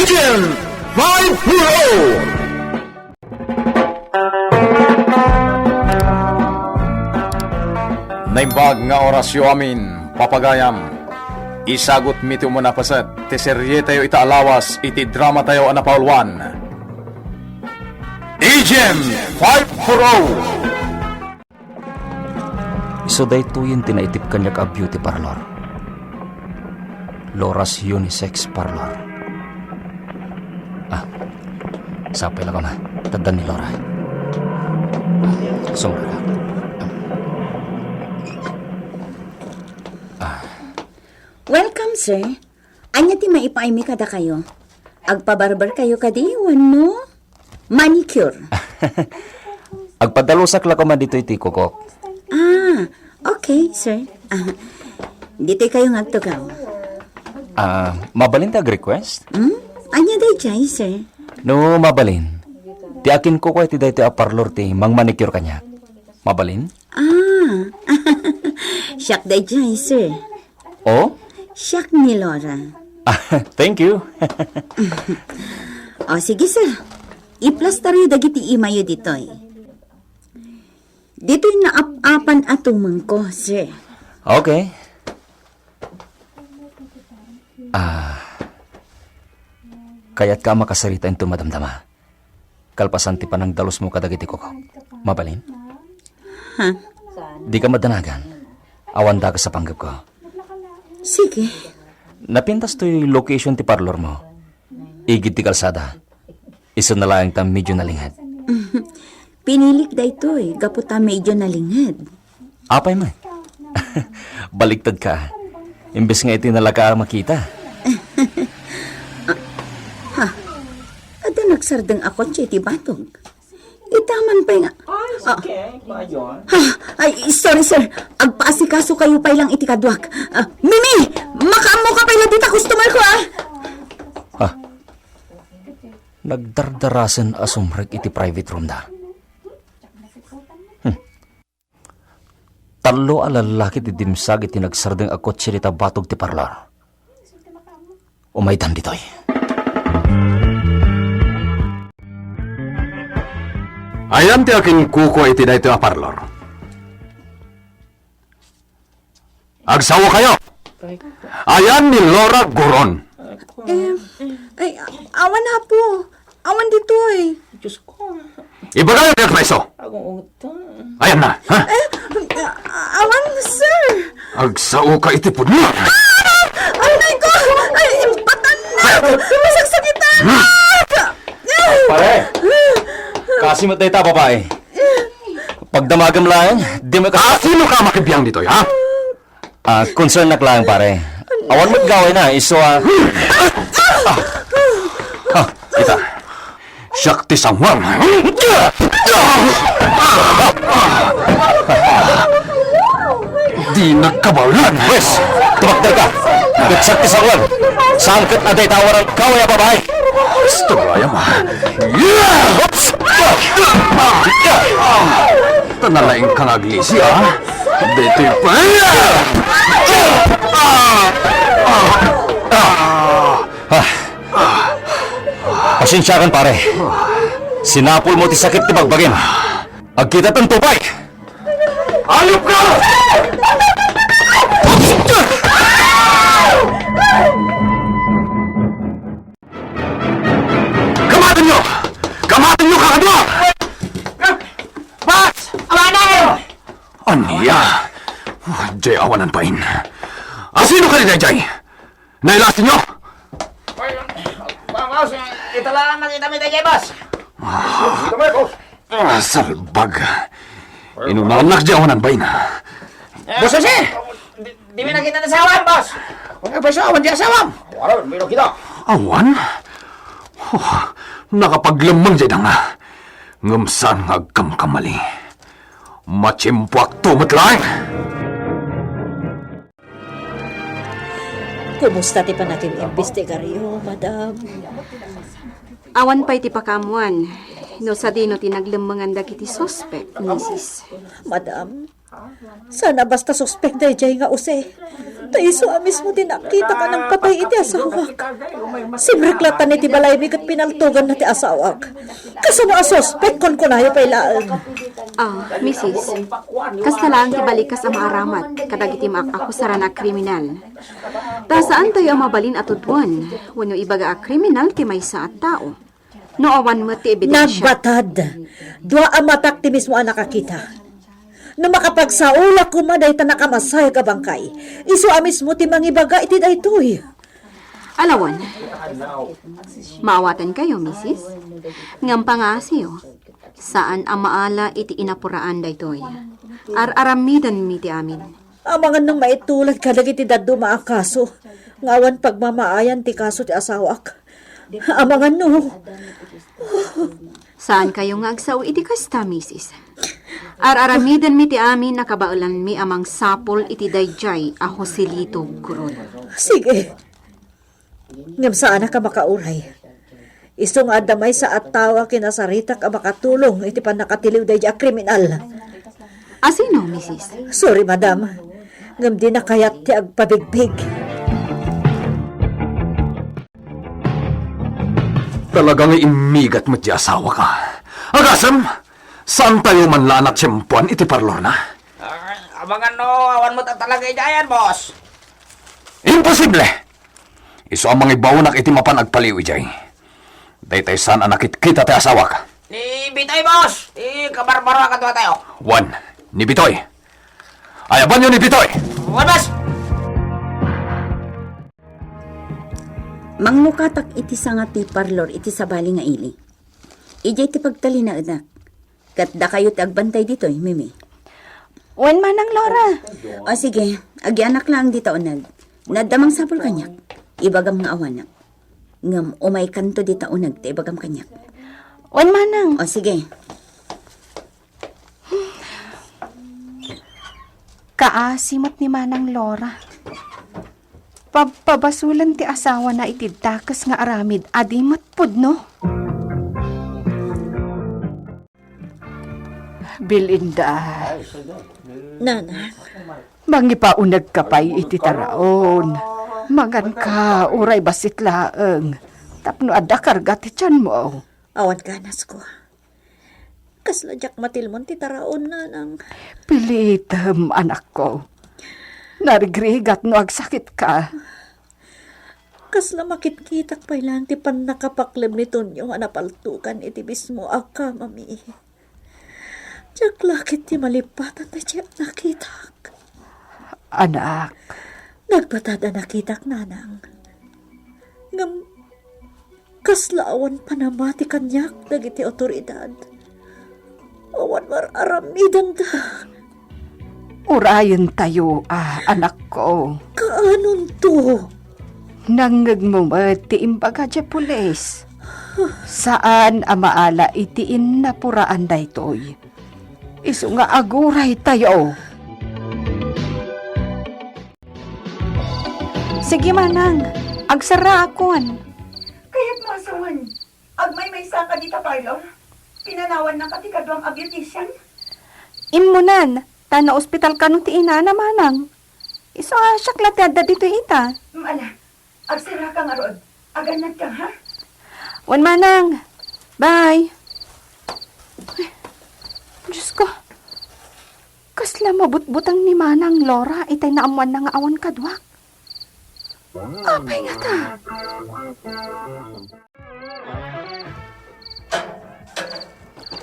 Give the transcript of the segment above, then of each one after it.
Agent 5-0! Naimbag nga orasyo amin, papagayam. Isagot mito mo na pasad, ti serye tayo itaalawas, iti drama tayo anapaulwan. Agent 5-0! So dahito yung tinaitip kanya ka beauty parlor. Laura's Unisex Parlor. Sapay lang ka ma. Tadan ni Laura. Sumra ka. Welcome, sir. Anya ti maipaimi kada kayo. Agpabarbar kayo kadi, wano? Manicure. Agpadalusak lang ko man dito iti kukok. Okay, sir. Dito kayo ngagtugaw. Mabalin tag request? Anya day jay, sir. No, mabalin. Ti akin ko iti dito a parlor ti mang manicure kanya. Mabalin? Siyak day jay, sir. Oh? Siyak ni Laura. Thank you. Sige, sir. I-plaster yu dagiti imayo ditoy. Dito'y naap-apan atumang ko, sir. Okay. Kaya't ka makasarita into madamdama. Kalpasan ti panang dalos mo kadagiti ko. Mabalin? Di ka madanagan. Awanda ka sa panggap ko. Sige. Napintas to yung location ti parlor mo. Igid ti kalsada. Iso na lang ta medyo nalingad. Pinilik da ito gaputa medyo nalingad. Apay man. Baliktad ka. Imbes nga iti nalaka makita. Ada nagsardeng ako siya iti batog. Itaman pa nga. Sorry, sir. Agpaasikaso kayo pa lang iti kadwak. Mimi! Makaamo ka pa lang dita customer ko, Nagdardarasan asumrek iti private room da. Talo alalaki ti dimsag iti nagsardeng ako tsirita batog ti parlor. Umaydan ditoy. Ayan ti akin kuko iti dito a parlor. Agsawa kayo! Ayan ni Laura Goron. Awan na po. Awan dito Diyos ko. Ibagay ang preso. Ayan na, ha? Awan, sir. Agsawa ka iti pudno. Anay ko! Patan na! Masagsagitan! Pare! Kasi matay ta, babae. Pagdamagam lang, di mo Sino ka makibiyang dito, ha? concern na lang, pare. Awan maggawin na, iso Kita. Shakti Sangwang. Di nagkabalan. Wes, tumakdal ka. Shakti Sangwang. Sangkat na day tawaran kaway, babae. Gusto ba yan, ma? Tanalaing kang aglisi, ha? Dito'y pa. Pasensya kan, pare. Sinapol mo ti sakit ti bagbagin. Agkita tang tubay. Ayop ka! Kamatin nyo! Kamatin nyo kakadwa! Boss! Awanan! Aniya? Jay, awanan pa in. Sino ka rin, Jay? Nailasin nyo? Boss, ito lang nakita mo tayo, boss. Salbag. Inunanak Jay, awanan pa in. Boss, Jose! Di mo nakita na sawam, boss. Kung pa sawam, di sawam. Wala, may kita. Awan? Nakapaglamang Jay na nga. Ngamsan nga agkamkamali. Machimpuak tumatlaing. Kumusta ti pa natin investigaryo, madam? Awan pa iti pakamuan. No sa dino tinaglamangan dagiti suspect, misis. Madam, sana basta suspect da jay nga use. Taiso amis mo din nakita ka ng patay iti asawak. Simriklatan iti balay mi kat pinaltugan na ti asawak. Kasano asospek kon kunayo pa ilaan. Mrs. Kasta lang tibalik kas ang maaramat, kadagiti ako sara na kriminal. Ta saan tayo ang mabalin at tudwan? Wano ibaga a kriminal ti may sa at tao. No awan mo ti ebidensya. Nagbatad. Dua amatak ti mismo ang nakakita. No makapagsaula kumaday ta nakamasay ka bangkay. Isu amis mo ti mangibaga iti daytoy. Alawan, maawatan kayo, Mrs. Ngam pangasiyo, saan ang maala iti inapuraan daytoy? Aramidan mi ti amin. Amangan nang maitulad ka dagiti daddo maakaso. Ngawan pagmamaayan ti kaso ti asawak. Amangan no. Saan kayo nga agsaw iti kasta, Mrs.? Aramidan mi ti amin nakabaulan mi amang sapol iti dayjay a Joselito Guron. Sige. Ngam saan ka makauray. Iso nga damay sa atawa kinasarita ka makatulong iti panakatiliw day kriminal. Asino, Mrs.? Sorry, madam. Ngam di na kayat ti agpabigbig. Talagang imigat mo di asawa ka. Agasam, saan tayo manlaan at siyempuan iti parlor na? Abangan no, awan mo talaga idayan, boss. Imposible! Iso ang mga ibawunak iti mapan agpaliw ijay. Daytay saan anakit kita ti asawa ka. Ni Bitoy, boss. Kabarbaro ka tayo. Juan, ni Bitoy. Ayaban nyo ni Bitoy! Wan, boss. Mangmukatak iti sanga ti parlor iti sabali nga ili. Ijay ti pagtali na anak. Katda kayo ti agbantay ditoy, Mimi. Wen manang Laura. O sige, agyanak lang dito unag. Nadamang sapol kanyak. Ibagam nga awanak. Ngam umay kanto dito unag ti ibagam kanyak. Wen manang. O sige. Kaasimot ni Manang Laura. Pabasulan ti asawa na itiddakas nga aramid adimat pudno. Belinda, Nana, mangipaunag ka pa'y iti taraon. Magan ka, uray basit laeng. Tapno adda karga ti tiyan mo. awan ganas ko. Kasladyak matilmon ti taraon nanang. Pilitem, anak ko. Narigrigat no agsakit ka. Kasla makitkitak pa ilang ti pan nakapaklem ni Tonyo nga napaltukan iti mismo aka, mami. Tiyak lakit ti malipatan na tiyak nakitak. Anak, Nagbatada nakitak nanang. Ngam kaslaawan panamati kanyak dagiti otoridad. Awan mararamidan da. urayan tayo, anak ko. Kaanon to? Nangagmumat ti imbaga dya pulis. Saan amaala itiin na puraan daytoy. Isu nga aguray tayo. Sige manang, agsara akon. Kaya't masawan, agmay may saka dita parlor, pinanawan ng katikadwang a beautician. Imunan, tana ospital ka nung ti inana manang. Isu asyak latada dito ita. Ala, agsira ka nga rod, aganad ka ha? Wan manang, bye. Ay, Diyos ko. Kasla mabutbutang ni Manang Laura itay naamuan na nga awan kadwak. Apay nga ta.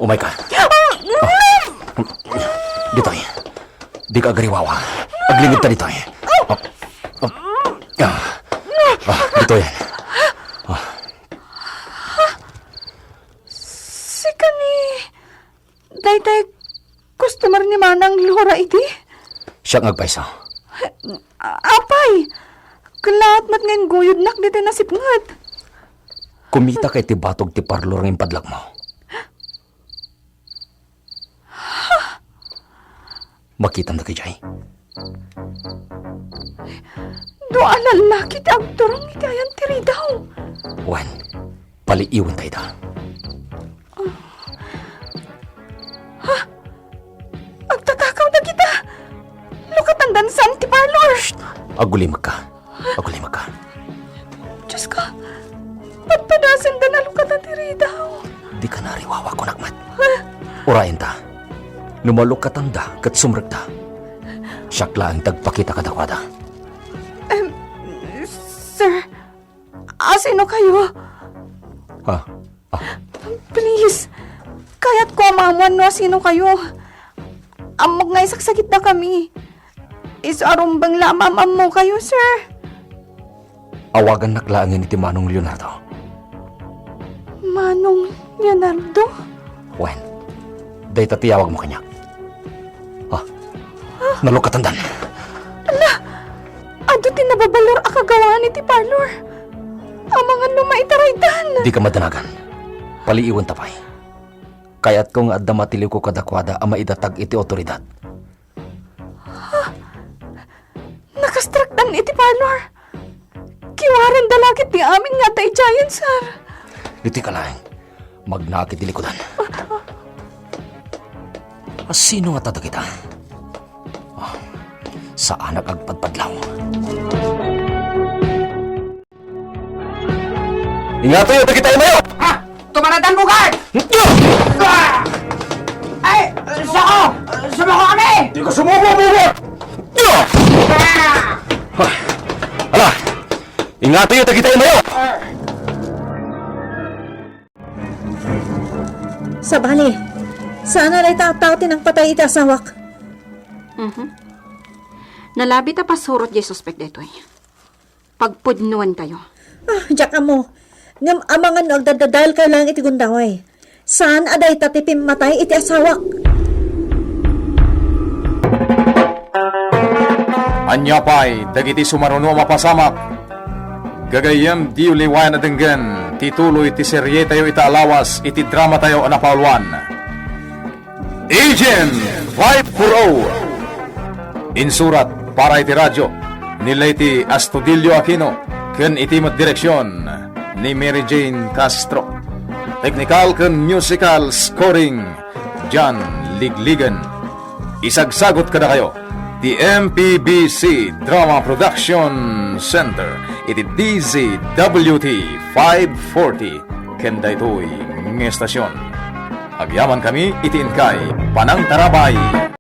Umay ka. Ditoy. Di ka agariwawa. Aglingid ta ditoy. Ditoy. Sika ni... Daytay, customer ni Manang Laura iti? Siya ang agpaysa. Apay! Kalat mat ngayon guyod nak dito nasipngat. Kumita kay ti batog ti parlor ng padlak mo. Makita na kay Jay. Doan lalaki ti agturong ikayan tiri daw. Wan, paliiwan tayo da. Agtatakaw na kita. Lukat ang dansan ti parlor. Agulimag ka. Agulimag ka. Diyos ko, patpadasan da na lukat at daw. Di ka nariwawa ko nakmat. Urayan ta. Lumalok ka tanda kat sumragda. Siyakla ang tagpakita kadakwada. Sir, sino kayo? Ha? Please, kaya't ko amamuan no sino kayo. Amog nga isaksakit na kami. Isarong bang lamamam mo kayo, sir? Awagan naklaangin iti Manong Leonardo. Manong Leonardo? Wen, day tatiyawag mo kanya. Ha? Nalukatandan. Ado tinababalor akagawaan iti parlor. Ang mga lumaitaraydan. Di ka madanagan. Paliiwan tapay. Kaya't kung adda matiliw ko kadakwada ang maidatag iti otoridad. Nakastraktan iti parlor. Kiwaran dalagit ni amin nga tay giant, sir. Iti ka lang. Magnakit dilikodan. Sino nga tadag kita? Saan nagagpadpadlaw? Ingat tayo, kita mayo! Ha? Tumanadan mo, guard! Ay! Sako! Sumako kami! Di ka sumubo, bubo! Ala! Ingat tayo, kita mayo! Sabali, sana na itatautin ang patay iti asawak. Nalabi ta pasurot di suspect detoy. Pagpudnuan tayo. Diyak mo. Ngam amangan nagdadadal kayo lang iti gundaway. Saan aday tatipim matay iti asawak? Anyapay, dagiti sumaruno mapasamak. Gagayam di uliwayan na denggan, tituloy ti serye tayo itaalawas, iti drama tayo anapalwan. Agent 540 Insurat para iti radyo, nila iti Astudillo Aquino, ken iti direksyon ni Mary Jane Castro. Technical ken musical scoring, John Ligligan. Isagsagot kada kayo, the MPBC Drama Production Center, iti DZWT 540, ken daytoy ng estasyon. Agyaman kami iti inkay Panang Tarabay.